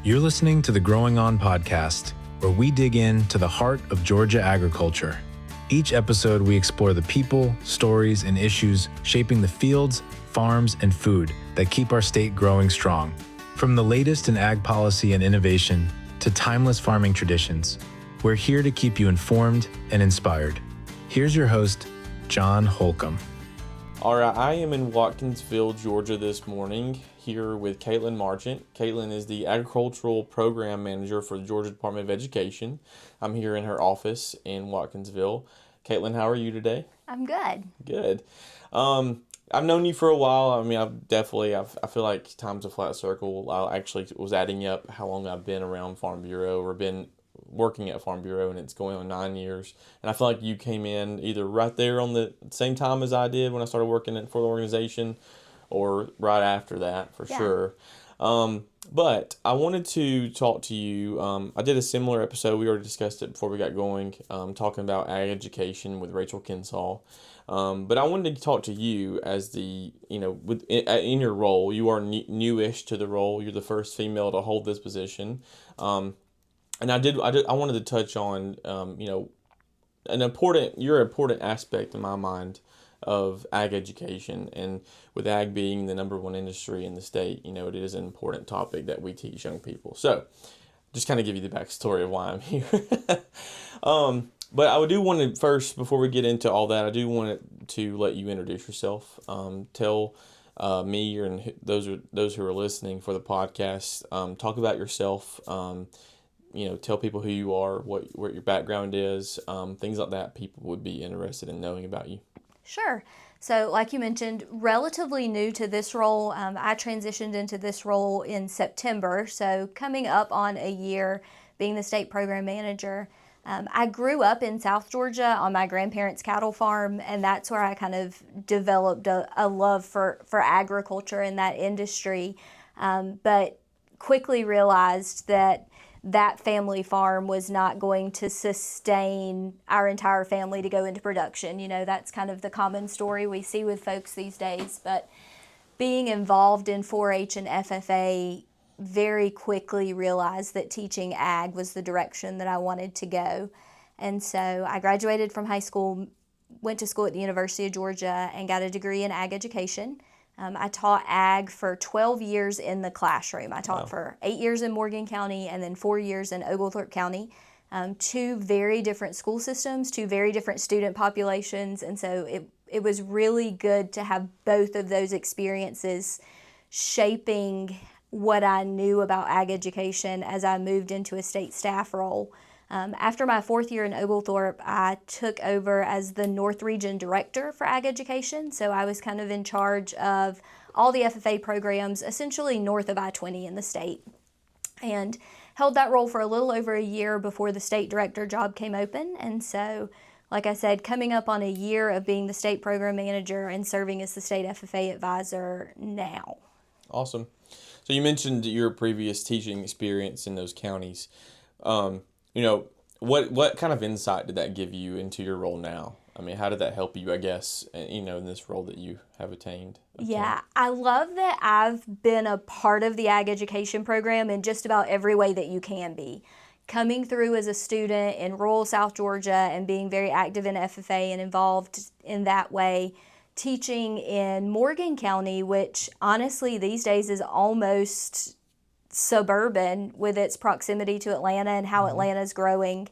You're listening to the Growing On podcast, where we dig into the heart of Georgia agriculture. Each episode, we explore the people, stories, and issues shaping the fields, farms, and food that keep our state growing strong. From the latest in ag policy and innovation to timeless farming traditions, we're here to keep you informed and inspired. Here's your host, John Holcomb. All right, I am in Watkinsville, Georgia this morning, here with Kaitlyn Marchant. Kaitlyn is the Agricultural Program Manager for the Georgia Department of Education. I'm here in her office in Watkinsville. Kaitlyn, how are you today? I'm good. Good. I've known you for a while. I mean, I feel like time's a flat circle. I actually was adding up how long I've been around Farm Bureau or been working at Farm Bureau, and it's going on 9 years. And I feel like you came in either right there on the same time as I did when I started working for the organization, or right after that, for sure. But I wanted to talk to you. I did a similar episode. We already discussed it before we got going, talking about ag education with Rachel Kinsall. But I wanted to talk to you as in your role. You are newish to the role. You're the first female to hold this position. And I wanted to touch on, an important aspect in my mind of ag education, and with ag being the number one industry in the state, it is an important topic that we teach young people. So just kind of give you the backstory of why I'm here. But I do want to first, before we get into all that, I do want to let you introduce yourself. Tell me and those who are listening for the podcast, talk about yourself. Tell people who you are, what your background is, things like that people would be interested in knowing about you. Sure. So like you mentioned, relatively new to this role. I transitioned into this role in September, so coming up on a year being the state program manager. I grew up in South Georgia on my grandparents' cattle farm, and that's where I kind of developed a love for agriculture and that industry, but quickly realized that family farm was not going to sustain our entire family to go into production. That's kind of the common story we see with folks these days. But being involved in 4-H and FFA, very quickly realized that teaching ag was the direction that I wanted to go. And so I graduated from high school, went to school at the University of Georgia, and got a degree in ag education. I taught ag for 12 years in the classroom. I taught for 8 years in Morgan County and then 4 years in Oglethorpe County. Two very different school systems, two very different student populations. And so it was really good to have both of those experiences shaping what I knew about ag education as I moved into a state staff role. After my 4th year in Oglethorpe, I took over as the North Region Director for Ag Education. So I was kind of in charge of all the FFA programs, essentially north of I-20 in the state. And held that role for a little over a year before the state director job came open. And so, like I said, coming up on a year of being the state program manager and serving as the state FFA advisor now. Awesome. So you mentioned your previous teaching experience in those counties. What kind of insight did that give you into your role now? I mean, how did that help you, I guess, in this role that you have attained? Yeah, I love that I've been a part of the ag education program in just about every way that you can be. Coming through as a student in rural South Georgia and being very active in FFA and involved in that way. Teaching in Morgan County, which honestly these days is almost suburban with its proximity to Atlanta and how Atlanta's growing.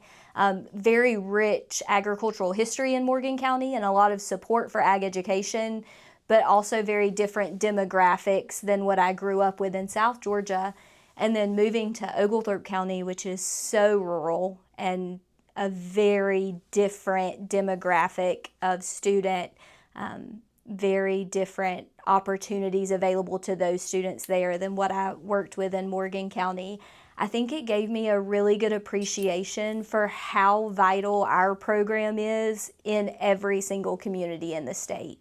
Very rich agricultural history in Morgan County and a lot of support for ag education, but also very different demographics than what I grew up with in South Georgia. And then moving to Oglethorpe County, which is so rural and a very different demographic of student, very different opportunities available to those students there than what I worked with in Morgan County. I think it gave me a really good appreciation for how vital our program is in every single community in the state.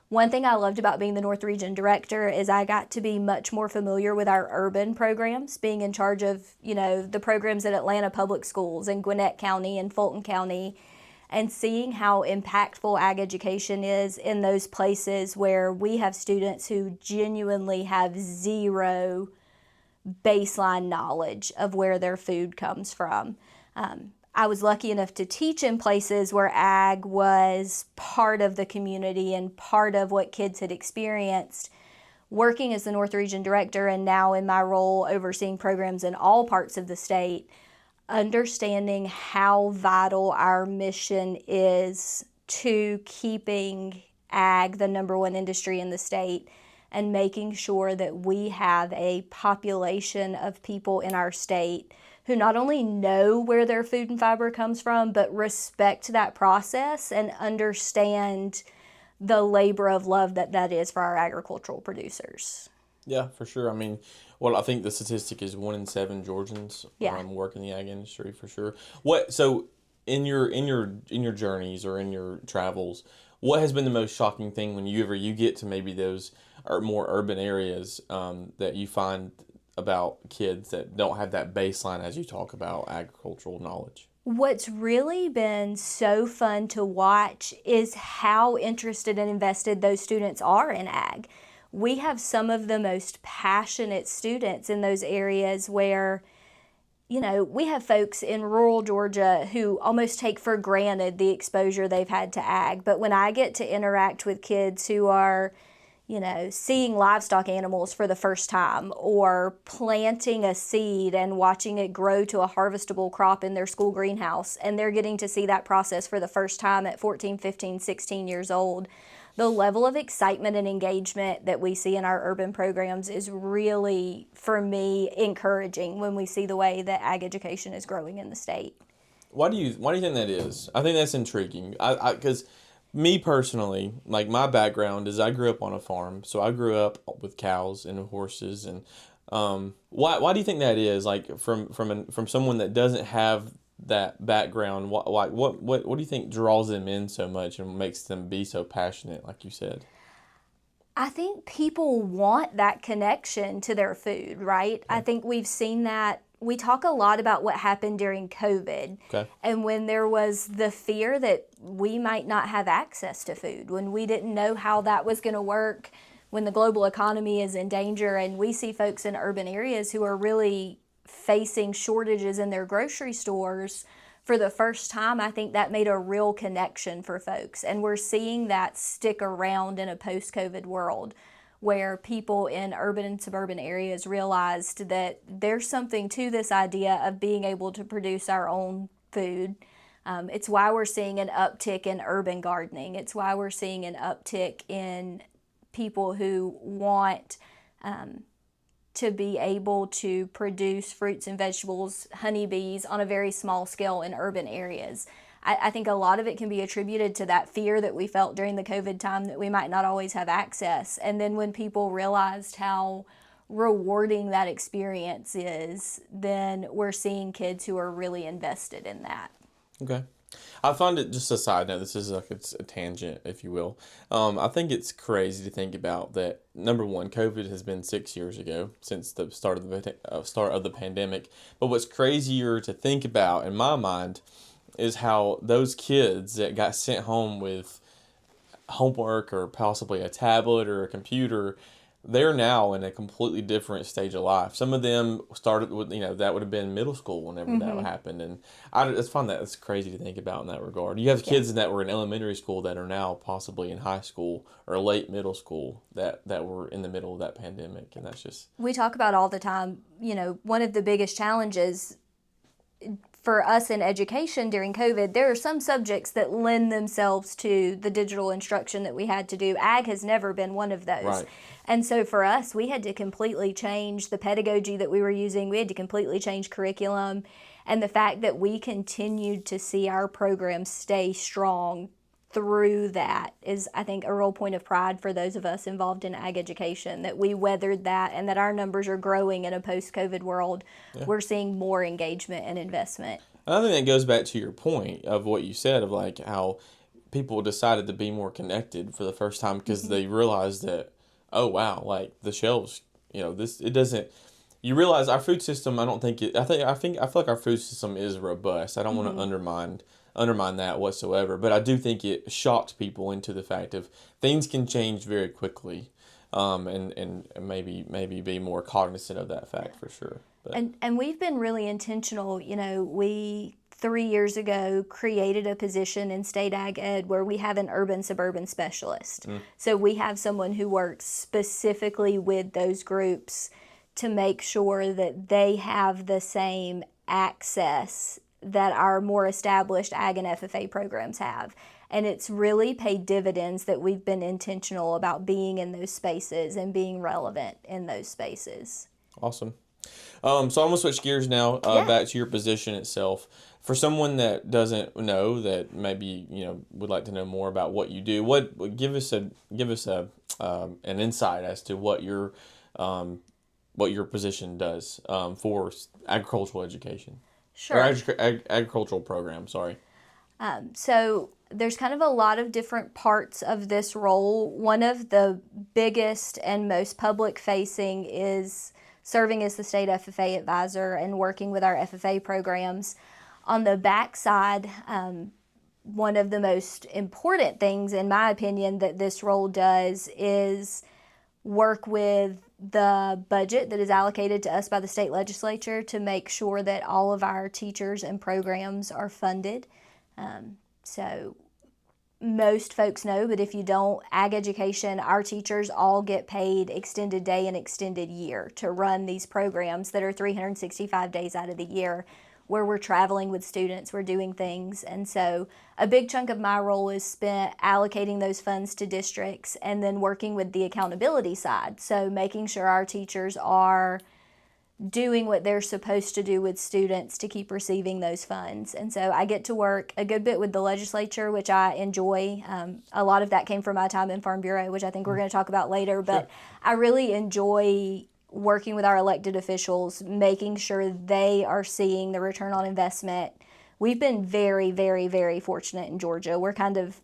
One thing I loved about being the North Region Director is I got to be much more familiar with our urban programs, being in charge of, the programs at Atlanta Public Schools and Gwinnett County and Fulton County, and seeing how impactful ag education is in those places where we have students who genuinely have zero baseline knowledge of where their food comes from. I was lucky enough to teach in places where ag was part of the community and part of what kids had experienced. Working as the North Region Director and now in my role overseeing programs in all parts of the state, understanding how vital our mission is to keeping ag the number one industry in the state and making sure that we have a population of people in our state who not only know where their food and fiber comes from, but respect that process and understand the labor of love that is for our agricultural producers. Yeah, for sure. I mean, well, I think the statistic is 1 in 7 Georgians work in the ag industry for sure. So in your journeys or in your travels, what has been the most shocking thing when you get to maybe those or more urban areas that you find about kids that don't have that baseline as you talk about agricultural knowledge? What's really been so fun to watch is how interested and invested those students are in ag. We have some of the most passionate students in those areas where, we have folks in rural Georgia who almost take for granted the exposure they've had to ag. But when I get to interact with kids who are seeing livestock animals for the first time or planting a seed and watching it grow to a harvestable crop in their school greenhouse, and they're getting to see that process for the first time at 14, 15, 16 years old, the level of excitement and engagement that we see in our urban programs is really, for me, encouraging when we see the way that ag education is growing in the state. Why do you think that is? I think that's intriguing. Because me personally, like my background is I grew up on a farm, so I grew up with cows and horses, and why do you think that is? Like from someone that doesn't have that background, what do you think draws them in so much and makes them be so passionate, like you said? I think people want that connection to their food, right? I think we've seen that. We talk a lot about what happened during COVID, and when there was the fear that we might not have access to food, when we didn't know how that was going to work, when the global economy is in danger, and we see folks in urban areas who are really facing shortages in their grocery stores for the first time. I think that made a real connection for folks, and we're seeing that stick around in a post-COVID world, where people in urban and suburban areas realized that there's something to this idea of being able to produce our own food. It's why we're seeing an uptick in urban gardening. It's why we're seeing an uptick in people who want to be able to produce fruits and vegetables, honeybees, on a very small scale in urban areas. I think a lot of it can be attributed to that fear that we felt during the COVID time that we might not always have access. And then when people realized how rewarding that experience is, then we're seeing kids who are really invested in that. Okay. I find it, just a side note, this is like it's a tangent, if you will. I think it's crazy to think about that. Number one, COVID has been 6 years ago since the start of the pandemic. But what's crazier to think about in my mind is how those kids that got sent home with homework or possibly a tablet or a computer, they're now in a completely different stage of life. Some of them started with, that would have been middle school whenever that happened. And I just find that it's crazy to think about in that regard. You have kids that were in elementary school that are now possibly in high school or late middle school that were in the middle of that pandemic. And that's just... We talk about all the time, one of the biggest challenges for us in education during COVID, there are some subjects that lend themselves to the digital instruction that we had to do. Ag has never been one of those. Right. And so for us, we had to completely change the pedagogy that we were using. We had to completely change curriculum. And the fact that we continued to see our program stay strong through that is, I think, a real point of pride for those of us involved in ag education, that we weathered that and that our numbers are growing in a post-COVID world. Yeah. We're seeing more engagement and investment. I think that goes back to your point of what you said of like how people decided to be more connected for the first time because they realized that, oh wow, like the shelves, it doesn't. You realize our food system. I feel like our food system is robust. I don't want to undermine that whatsoever, but I do think it shocked people into the fact of things can change very quickly. and maybe be more cognizant of that fact for sure. But. And we've been really intentional. We 3 years ago created a position in state ag ed where we have an urban suburban specialist. So we have someone who works specifically with those groups to make sure that they have the same access that our more established ag and FFA programs have. And it's really paid dividends that we've been intentional about being in those spaces and being relevant in those spaces. Awesome. So I'm going to switch gears now back to your position itself. For someone that doesn't know, that maybe would like to know more about what you do, give us an insight as to what your position does for agricultural education. Sure. Or agricultural program. Sorry. So there's kind of a lot of different parts of this role. One of the biggest and most public facing is serving as the state FFA advisor and working with our FFA programs. On the backside, one of the most important things, in my opinion, that this role does is work with the budget that is allocated to us by the state legislature to make sure that all of our teachers and programs are funded. So most folks know, but if you don't, ag education, our teachers all get paid extended day and extended year to run these programs that are 365 days out of the year, where we're traveling with students, we're doing things. And so a big chunk of my role is spent allocating those funds to districts and then working with the accountability side. So making sure our teachers are doing what they're supposed to do with students to keep receiving those funds. And so I get to work a good bit with the legislature, which I enjoy. A lot of that came from my time in Farm Bureau, which I think we're going to talk about later. But I really enjoy working with our elected officials, making sure they are seeing the return on investment. We've been very, very, very fortunate in Georgia. We're kind of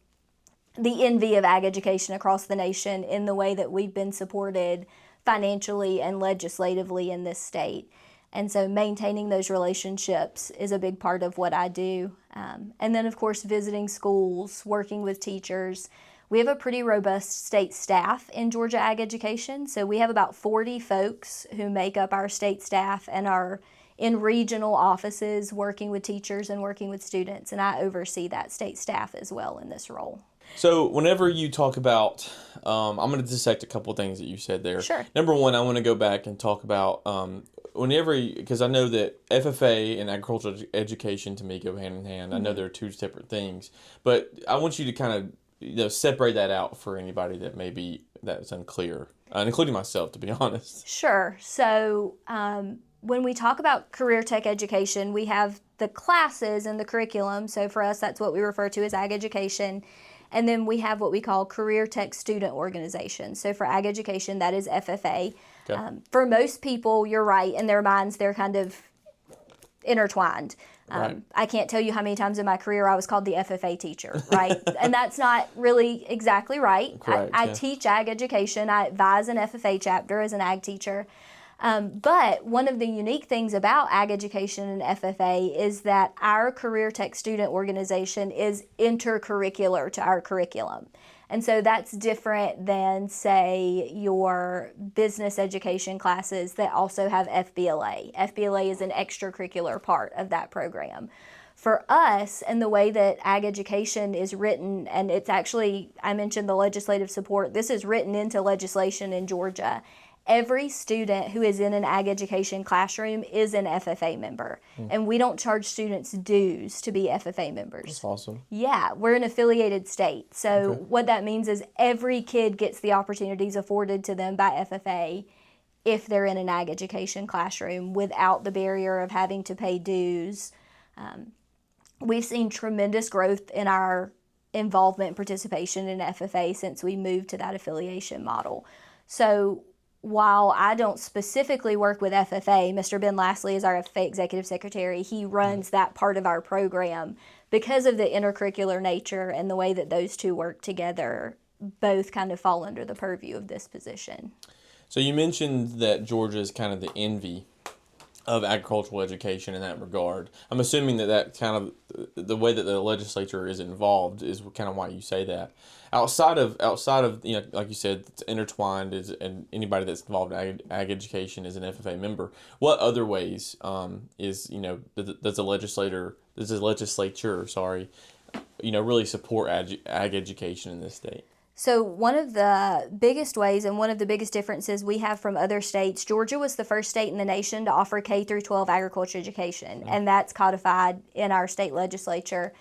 the envy of ag education across the nation in the way that we've been supported financially and legislatively in this state. And so maintaining those relationships is a big part of what I do. And then, of course, visiting schools, working with teachers. We have a pretty robust state staff in Georgia Ag Education. So we have about 40 folks who make up our state staff and are in regional offices working with teachers and working with students. And I oversee that state staff as well in this role. So whenever you talk about, I'm going to dissect a couple of things that you said there. Sure. Number one, I want to go back and talk about because I know that FFA and agricultural education to me go hand in hand. I know they're two separate things, but I want you to kind of separate that out for anybody that's unclear, including myself, to be honest. Sure. So when we talk about career tech education, we have the classes and the curriculum. So for us, that's what we refer to as ag education. And then we have what we call career tech student organizations. So for ag education, that is FFA. Okay. For most people, you're right, in their minds, they're kind of intertwined. Right. I can't tell you how many times in my career I was called the FFA teacher, right? And that's not really exactly right. Correct, I teach ag education. I advise an FFA chapter as an ag teacher. But one of the unique things about ag education and FFA is that our career tech student organization is intercurricular to our curriculum. And so that's different than, say, your business education classes that also have FBLA. FBLA is an extracurricular part of that program. For us, and the way that ag education is written, and it's actually, I mentioned the legislative support, this is written into legislation in Georgia. Every student who is in an ag education classroom is an FFA member. And we don't charge students dues to be FFA members. That's awesome. Yeah, we're an affiliated state. So what that means is every kid gets the opportunities afforded to them by FFA if they're in an ag education classroom without the barrier of having to pay dues. We've seen tremendous growth in our involvement and participation in FFA since we moved to that affiliation model. So while I don't specifically work with FFA, Mr. Ben Lashley is our FFA Executive Secretary. He runs that part of our program. Because of the intercurricular nature and the way that those two work together, both kind of fall under the purview of this position. So you mentioned that Georgia is kind of the envy of agricultural education in that regard. I'm assuming that kind of the way that the legislature is involved is kind of why you say that. Outside of like you said, it's intertwined and anybody that's involved in ag education is an FFA member. What other ways does the legislature really support ag education in this state? So one of the biggest ways and one of the biggest differences we have from other states, Georgia was the first state in the nation to offer K through 12 agriculture education, and that's codified in our state legislature.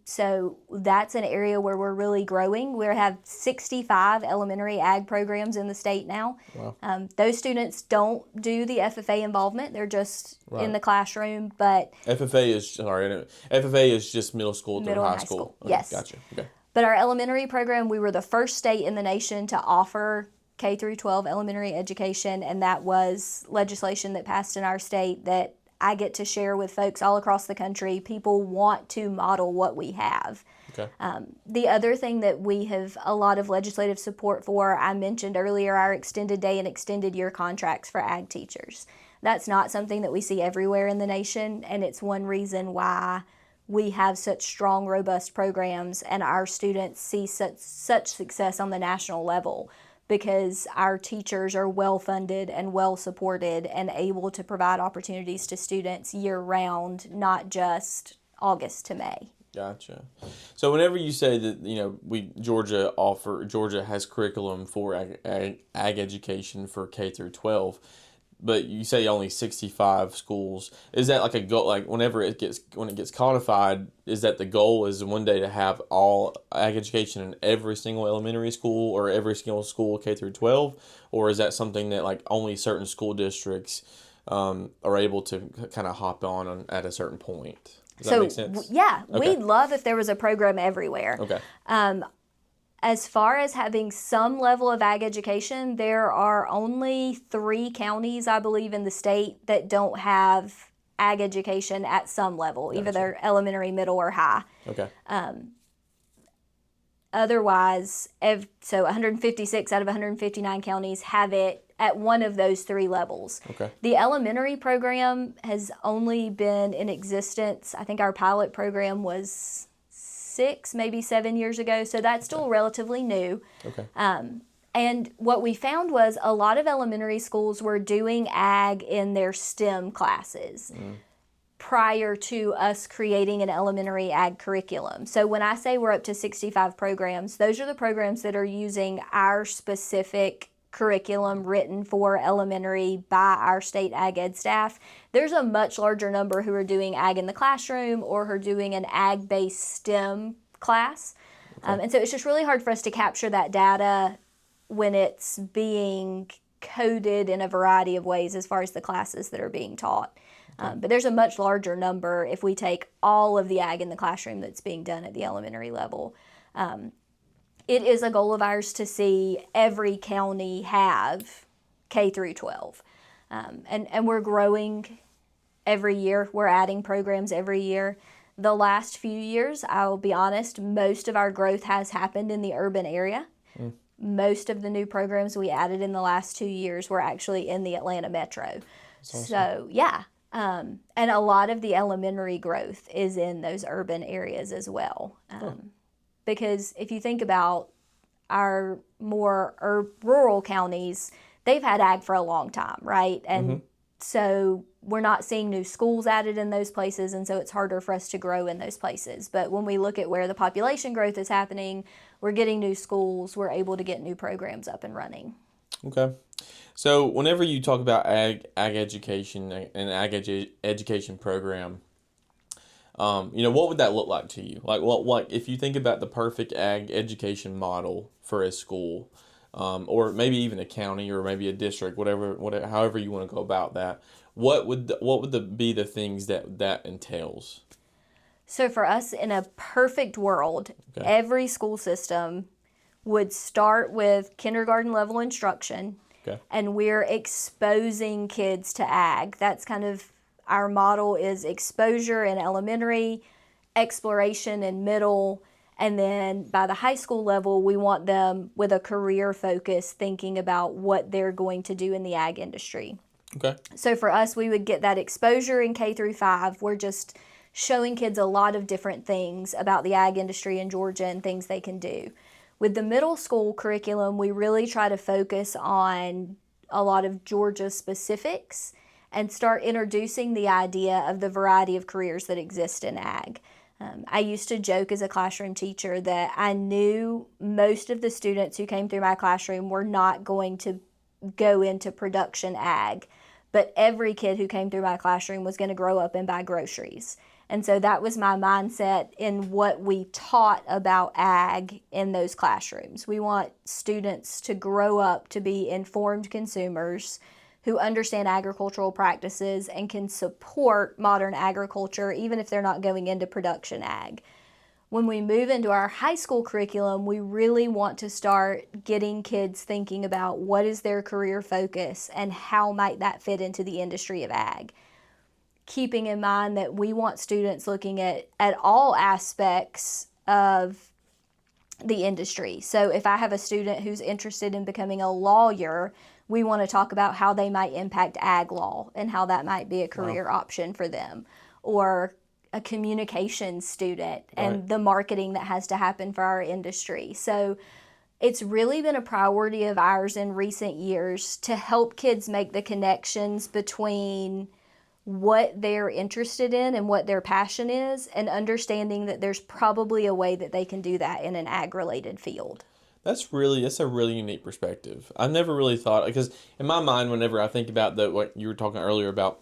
So that's an area where we're really growing. We have 65 elementary ag programs in the state now. Wow. Those students don't do the FFA involvement. They're just in the classroom, but FFA is just middle school through middle high and high school. Okay, Yes. Gotcha. Okay. But our elementary program, we were the first state in the nation to offer K through 12 elementary education, and that was legislation that passed in our state that I get to share with folks all across the country. People want to model what we have. Okay. The other thing that we have a lot of legislative support for, I mentioned earlier, our extended day and extended year contracts for ag teachers. That's not something that we see everywhere in the nation, and it's one reason why we have such strong, robust programs and our students see such success on the national level, because our teachers are well funded and well supported and able to provide opportunities to students year round, not just August to May. Gotcha. So whenever you say that Georgia has curriculum for ag education for K through 12, but you say only 65 schools. Is that like a goal? Like when it gets codified, is that the goal is one day to have all ag education in every single elementary school or every single school K through 12, or is that something that like only certain school districts are able to kind of hop on at a certain point? Does that make sense? Yeah, Okay. we'd love if there was a program everywhere. Okay. As far as having some level of ag education, there are only 3 counties, I believe, in the state that don't have ag education at some level, either they're elementary, middle, or high. Okay. Otherwise, so 156 out of 159 counties have it at one of those 3 levels. Okay. The elementary program has only been in existence, I think our pilot program was 6, maybe 7 years ago, so that's still relatively new. Okay. And what we found was a lot of elementary schools were doing ag in their STEM classes prior to us creating an elementary ag curriculum. So when I say we're up to 65 programs, those are the programs that are using our specific curriculum written for elementary by our state ag ed staff. There's a much larger number who are doing ag in the classroom or who are doing an ag-based STEM class. And so it's just really hard for us to capture that data when it's being coded in a variety of ways as far as the classes that are being taught. But there's a much larger number if we take all of the ag in the classroom that's being done at the elementary level. It is a goal of ours to see every county have K through 12. And we're growing every year. We're adding programs every year. The last few years, I'll be honest, most of our growth has happened in the urban area. Most of the new programs we added in the last 2 years were actually in the Atlanta metro. Awesome. So, yeah. And a lot of the elementary growth is in those urban areas as well. Because if you think about our more rural counties, they've had ag for a long time, right? And so we're not seeing new schools added in those places, and so it's harder for us to grow in those places. But when we look at where the population growth is happening, we're getting new schools, we're able to get new programs up and running. Okay. So whenever you talk about ag education and education program, what would that look like to you? Like if you think about the perfect ag education model for a school, or maybe even a county or maybe a district, whatever, however you want to go about that, what would be the things that entails? So for us, in a perfect world, every school system would start with kindergarten level instruction, and we're exposing kids to ag. That's kind of our model, is exposure in elementary, exploration in middle, and then by the high school level, we want them with a career focus thinking about what they're going to do in the ag industry. Okay. So for us, we would get that exposure in K through 5. We're just showing kids a lot of different things about the ag industry in Georgia and things they can do. With the middle school curriculum, we really try to focus on a lot of Georgia specifics and start introducing the idea of the variety of careers that exist in ag. I used to joke as a classroom teacher that I knew most of the students who came through my classroom were not going to go into production ag, but every kid who came through my classroom was going to grow up and buy groceries. And so that was my mindset in what we taught about ag in those classrooms. We want students to grow up to be informed consumers who understand agricultural practices and can support modern agriculture even if they're not going into production ag. When we move into our high school curriculum, we really want to start getting kids thinking about what is their career focus and how might that fit into the industry of ag. Keeping in mind that we want students looking at all aspects of the industry. So if I have a student who's interested in becoming a lawyer, we want to talk about how they might impact ag law and how that might be a career option for them. Or a communications student and the marketing that has to happen for our industry. So it's really been a priority of ours in recent years to help kids make the connections between what they're interested in and what their passion is, and understanding that there's probably a way that they can do that in an ag-related field. That's a really unique perspective. I've never really thought, because in my mind, whenever I think about what you were talking earlier about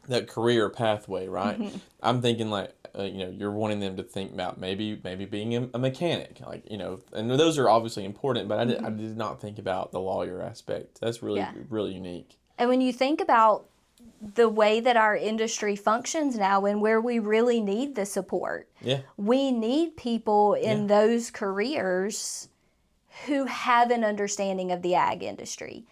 that career pathway, right? Mm-hmm. I'm thinking like, you're wanting them to think about maybe being a mechanic, like, and those are obviously important, but I did not think about the lawyer aspect. That's really unique. And when you think about the way that our industry functions now and where we really need the support, we need people in those careers who have an understanding of the ag industry.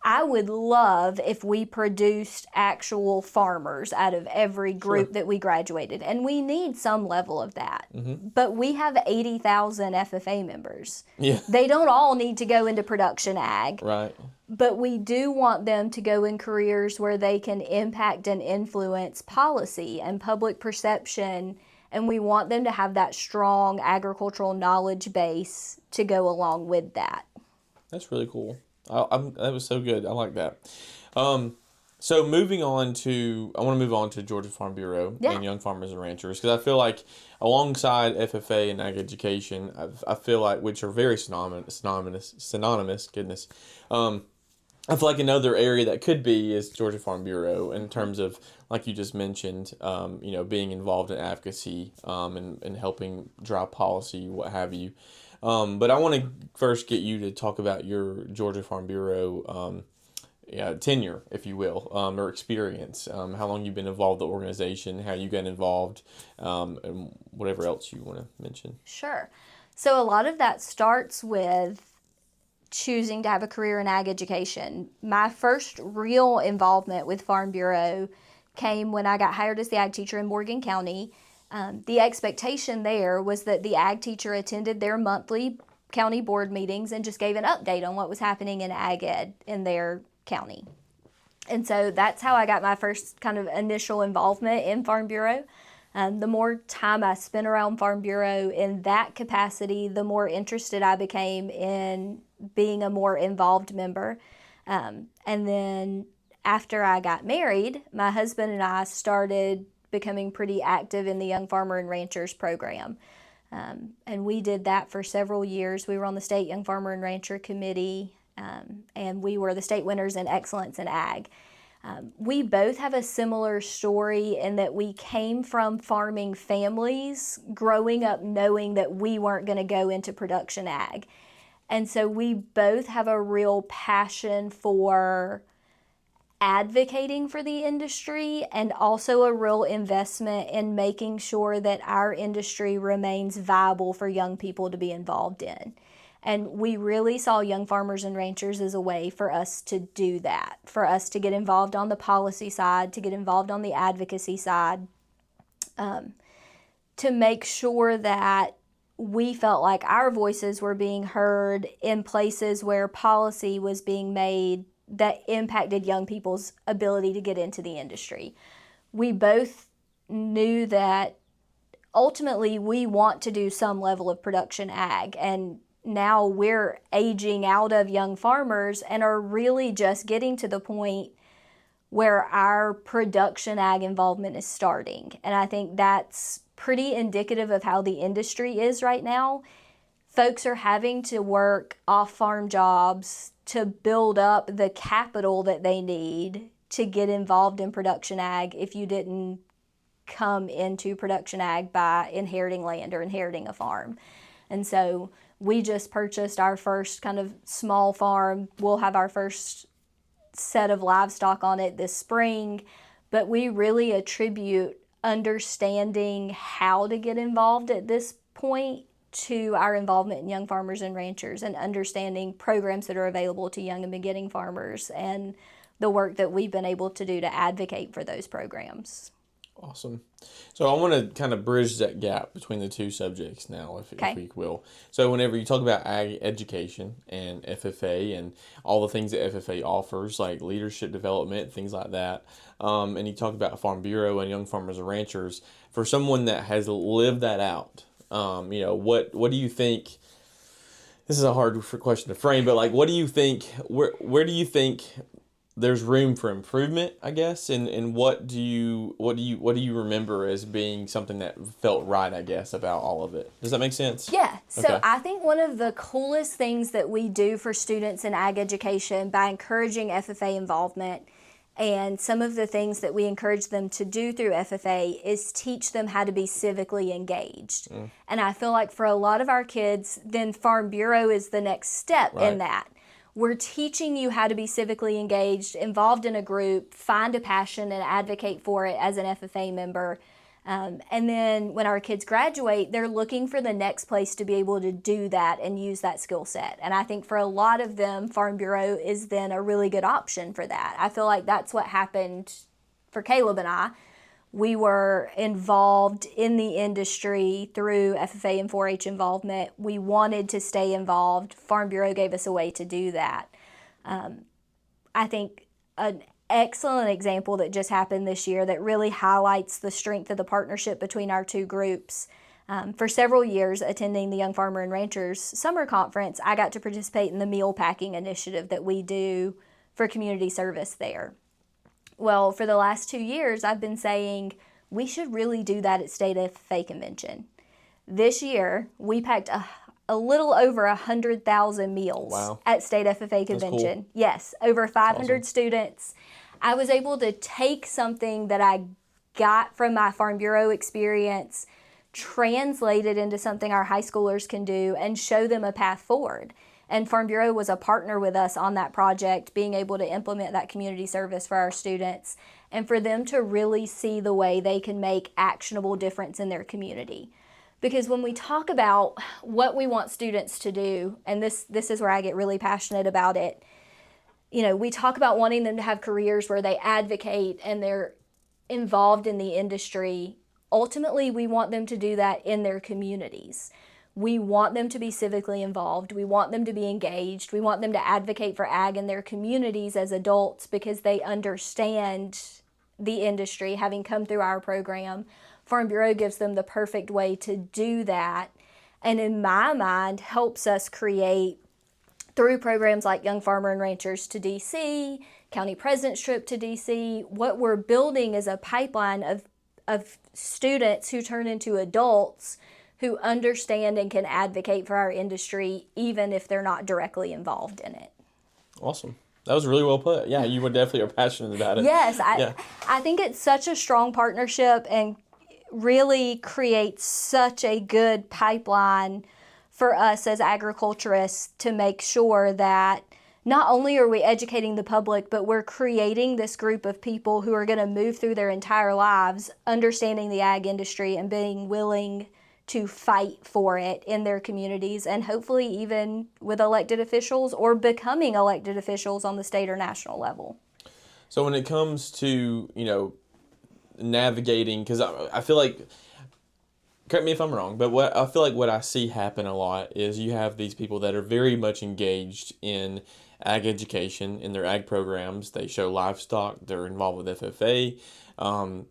I would love if we produced actual farmers out of every group that we graduated, and we need some level of that. Mm-hmm. But we have 80,000 FFA members. Yeah. They don't all need to go into production ag. Right. But we do want them to go in careers where they can impact and influence policy and public perception, and we want them to have that strong agricultural knowledge base to go along with that. That's really cool. That was so good. I like that. So I want to move on to Georgia Farm Bureau and Young Farmers and Ranchers, because I feel like alongside FFA and ag education, I feel like, which are very synonymous. Goodness. I feel like another area that could be is Georgia Farm Bureau in terms of, like you just mentioned, being involved in advocacy and helping drive policy, what have you. But I want to first get you to talk about your Georgia Farm Bureau tenure, if you will, or experience, how long you've been involved with the organization, how you got involved, and whatever else you want to mention. Sure. So a lot of that starts with choosing to have a career in ag education. My first real involvement with Farm Bureau came when I got hired as the ag teacher in Morgan County. The expectation there was that the ag teacher attended their monthly county board meetings and just gave an update on what was happening in ag ed in their county. And so that's how I got my first kind of initial involvement in Farm Bureau. The more time I spent around Farm Bureau in that capacity, the more interested I became in being a more involved member. And then after I got married, my husband and I started becoming pretty active in the Young Farmer and Ranchers program. And we did that for several years. We were on the State Young Farmer and Rancher Committee, and we were the state winners in excellence in ag. We both have a similar story in that we came from farming families, growing up knowing that we weren't going to go into production ag. And so we both have a real passion for advocating for the industry and also a real investment in making sure that our industry remains viable for young people to be involved in. And we really saw Young Farmers and Ranchers as a way for us to do that, for us to get involved on the policy side, to get involved on the advocacy side, to make sure that we felt like our voices were being heard in places where policy was being made that impacted young people's ability to get into the industry. We both knew that ultimately we want to do some level of production ag, and now we're aging out of young farmers and are really just getting to the point where our production ag involvement is starting. And I think that's pretty indicative of how the industry is right now. Folks are having to work off-farm jobs to build up the capital that they need to get involved in production ag if you didn't come into production ag by inheriting land or inheriting a farm. And so we just purchased our first kind of small farm. We'll have our first set of livestock on it this spring, but we really attribute understanding how to get involved at this point to our involvement in Young Farmers and Ranchers, and understanding programs that are available to young and beginning farmers, and the work that we've been able to do to advocate for those programs. Awesome. So I want to kind of bridge that gap between the two subjects now, if we will. So whenever you talk about ag education and FFA and all the things that FFA offers, like leadership development, things like that, and you talk about Farm Bureau and Young Farmers and Ranchers, for someone that has lived that out, what do you think? This is a hard question to frame, but like, what do you think? Where do you think there's room for improvement, I guess, and what do you remember as being something that felt right, I guess, about all of it? Does that make sense? Yeah. So Okay. I think one of the coolest things that we do for students in ag education by encouraging FFA involvement, and some of the things that we encourage them to do through FFA, is teach them how to be civically engaged. And I feel like for a lot of our kids, then Farm Bureau is the next step in that. We're teaching you how to be civically engaged, involved in a group, find a passion and advocate for it as an FFA member. And then when our kids graduate, they're looking for the next place to be able to do that and use that skill set. And I think for a lot of them, Farm Bureau is then a really good option for that. I feel like that's what happened for Caleb and I. We were involved in the industry through FFA and 4-H involvement. We wanted to stay involved. Farm Bureau gave us a way to do that. I think an excellent example that just happened this year that really highlights the strength of the partnership between our two groups. For several years, attending the Young Farmer and Ranchers Summer Conference, I got to participate in the meal packing initiative that we do for community service there. Well, for the last 2 years, I've been saying we should really do that at State FFA Convention. This year, we packed a little over 100,000 meals at State FFA Convention. Cool. Yes, over 500 students. I was able to take something that I got from my Farm Bureau experience, translate it into something our high schoolers can do, and show them a path forward. And Farm Bureau was a partner with us on that project, being able to implement that community service for our students and for them to really see the way they can make actionable difference in their community. Because when we talk about what we want students to do, and this is where I get really passionate about it, we talk about wanting them to have careers where they advocate and they're involved in the industry. Ultimately, we want them to do that in their communities. We want them to be civically involved. We want them to be engaged. We want them to advocate for ag in their communities as adults because they understand the industry, having come through our program. Farm Bureau gives them the perfect way to do that, and in my mind, helps us create, through programs like Young Farmer and Ranchers to DC, County President's Trip to DC, what we're building is a pipeline of students who turn into adults who understand and can advocate for our industry, even if they're not directly involved in it. Awesome. That was really well put. Yeah, you definitely are passionate about it. Yes, I think it's such a strong partnership and really creates such a good pipeline for us as agriculturists to make sure that not only are we educating the public, but we're creating this group of people who are going to move through their entire lives understanding the ag industry and being willing to fight for it in their communities, and hopefully even with elected officials or becoming elected officials on the state or national level. So when it comes to, navigating, because I feel like correct me if I'm wrong, but what I feel like what I see happen a lot is you have these people that are very much engaged in ag education, in their ag programs. They show livestock. They're involved with FFA, and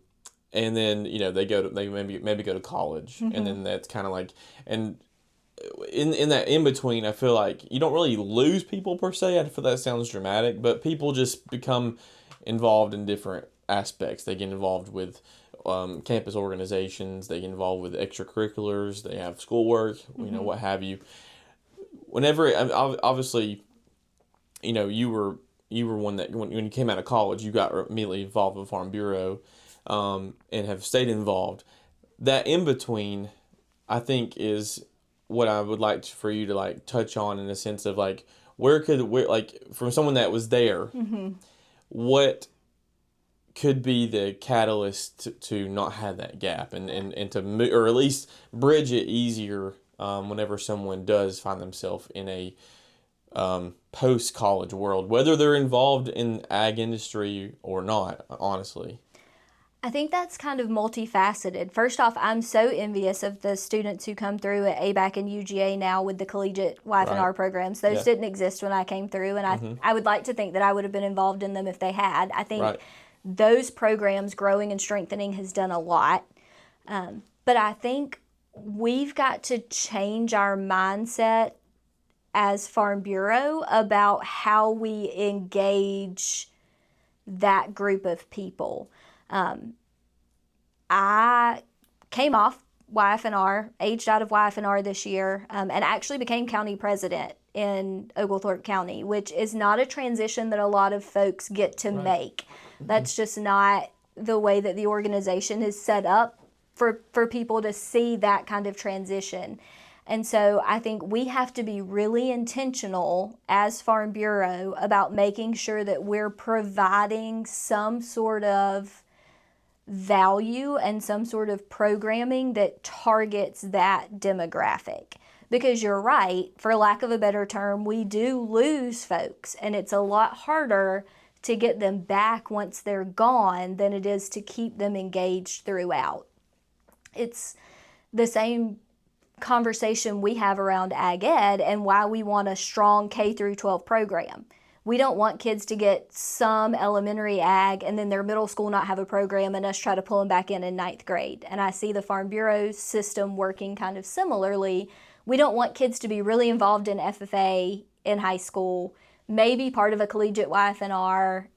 then they maybe go to college, and then that's kind of like, and in that in between, I feel like you don't really lose people per se. I feel that sounds dramatic, but people just become involved in different aspects. They get involved with campus organizations. They get involved with extracurriculars. They have schoolwork, what have you. Whenever, obviously, you were one that when you came out of college, you got immediately involved with Farm Bureau, and have stayed involved. That in between, I think, is what I would like for you to like touch on in a sense of like where from someone that was there, what could be the catalyst to not have that gap and to or at least bridge it easier whenever someone does find themselves in a post-college world, whether they're involved in ag industry or not, honestly. I think that's kind of multifaceted. First off, I'm so envious of the students who come through at ABAC and UGA now with the collegiate YF&R programs. Those didn't exist when I came through, and I would like to think that I would have been involved in them if they had. I think those programs growing and strengthening has done a lot. But I think we've got to change our mindset as Farm Bureau about how we engage that group of people. I came off YF&R, aged out of YF&R this year, and actually became county president in Oglethorpe County, which is not a transition that a lot of folks get to make. That's just not the way that the organization is set up for people to see that kind of transition. And so I think we have to be really intentional as Farm Bureau about making sure that we're providing some sort of value and some sort of programming that targets that demographic. Because you're right, for lack of a better term, we do lose folks, and it's a lot harder to get them back once they're gone than it is to keep them engaged throughout. It's the same conversation we have around ag ed and why we want a strong K through 12 program. We don't want kids to get some elementary ag and then their middle school not have a program and us try to pull them back in ninth grade. And I see the Farm Bureau system working kind of similarly. We don't want kids to be really involved in FFA in high school, maybe part of a collegiate YF&R,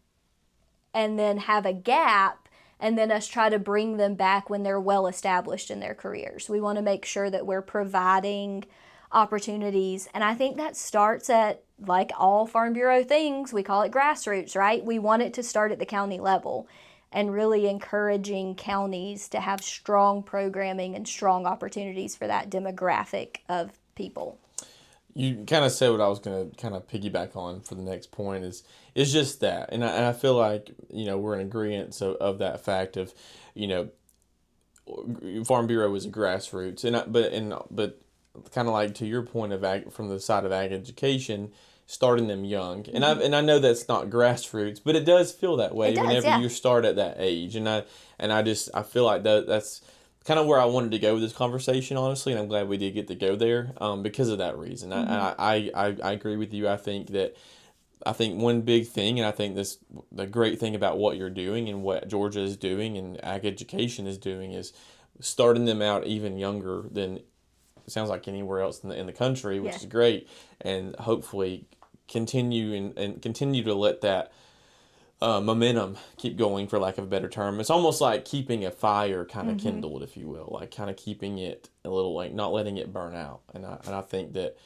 and then have a gap, and then us try to bring them back when they're well established in their careers. We want to make sure that we're providing opportunities. And I think that starts at, like all Farm Bureau things, we call it grassroots, right? We want it to start at the county level and really encouraging counties to have strong programming and strong opportunities for that demographic of people. You kind of said what I was going to kind of piggyback on for the next point is just that. And I feel like, we're in agreement of that fact of, Farm Bureau is a grassroots. But kind of like to your point of ag, from the side of ag education, starting them young. And I know that's not grassroots, but it does feel that way whenever you start at that age. And I feel like that's kind of where I wanted to go with this conversation, honestly, and I'm glad we did get to go there because of that reason. I agree with you. I think one big thing, and I think the great thing about what you're doing and what Georgia is doing and ag education is doing is starting them out even younger than it sounds like anywhere else in the country, which is great, and hopefully continue to let that momentum keep going, for lack of a better term. It's almost like keeping a fire kind of kindled, if you will, like kind of keeping it a little, like not letting it burn out. And I think that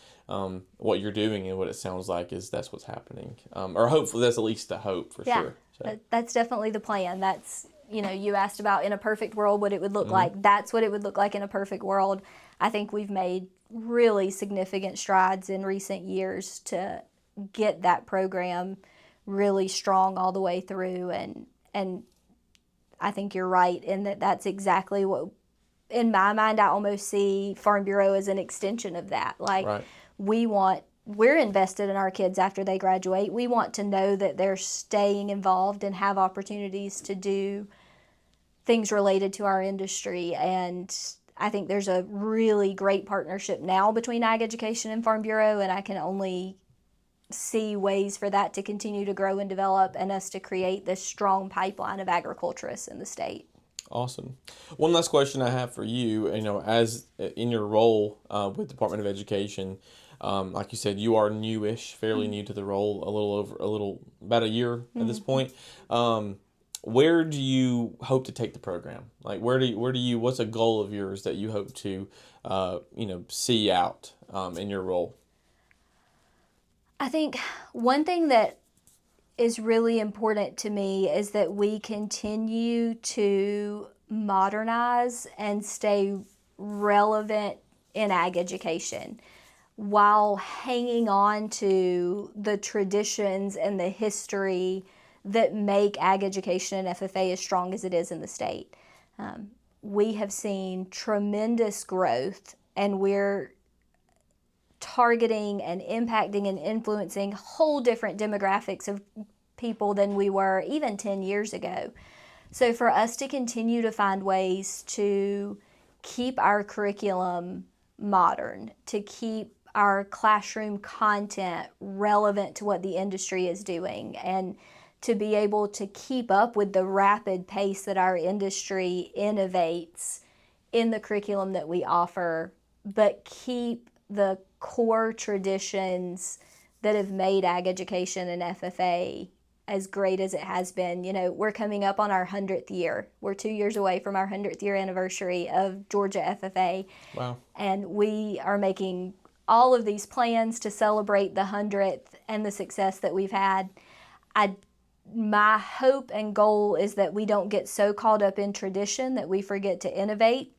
what you're doing and what it sounds like is that's what's happening, or hopefully that's at least the hope for sure. So. That's definitely the plan. That's, you asked about in a perfect world what it would look like. That's what it would look like in a perfect world. I think we've made really significant strides in recent years to get that program really strong all the way through, and I think you're right in that's exactly what, in my mind, I almost see Farm Bureau as an extension of that. Like, we're invested in our kids after they graduate. We want to know that they're staying involved and have opportunities to do things related to our industry, and I think there's a really great partnership now between Ag Education and Farm Bureau, and I can only see ways for that to continue to grow and develop and us to create this strong pipeline of agriculturists in the state. Awesome. One last question I have for you, as in your role with Department of Education, like you said, you are newish, fairly new to the role, about a year at this point. Where do you hope to take the program? Like, what's a goal of yours that you hope to, see out in your role? I think one thing that is really important to me is that we continue to modernize and stay relevant in ag education while hanging on to the traditions and the history that make ag education and FFA as strong as it is in the state. We have seen tremendous growth, and we're targeting and impacting and influencing whole different demographics of people than we were even 10 years ago. So for us to continue to find ways to keep our curriculum modern, to keep our classroom content relevant to what the industry is doing, and to be able to keep up with the rapid pace that our industry innovates in the curriculum that we offer, but keep the core traditions that have made ag education and FFA as great as it has been. We're coming up on our 100th year. We're 2 years away from our 100th year anniversary of Georgia FFA. Wow. And we are making all of these plans to celebrate the 100th and the success that we've had. My hope and goal is that we don't get so caught up in tradition that we forget to innovate.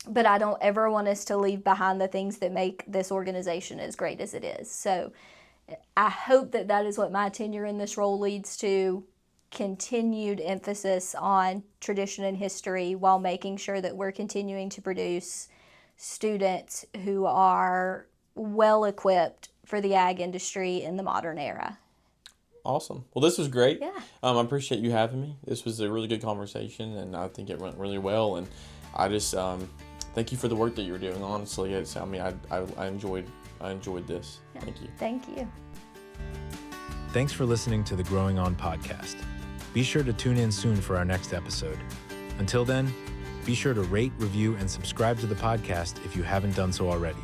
But I don't ever want us to leave behind the things that make this organization as great as it is. So I hope that is what my tenure in this role leads to, continued emphasis on tradition and history while making sure that we're continuing to produce students who are well equipped for the ag industry in the modern era. Awesome. Well, this was great. Yeah. I appreciate you having me. This was a really good conversation, and I think it went really well. And I just thank you for the work that you're doing. Honestly, I enjoyed this. Yeah. Thank you. Thank you. Thanks for listening to the Growing On podcast. Be sure to tune in soon for our next episode. Until then, be sure to rate, review, and subscribe to the podcast if you haven't done so already.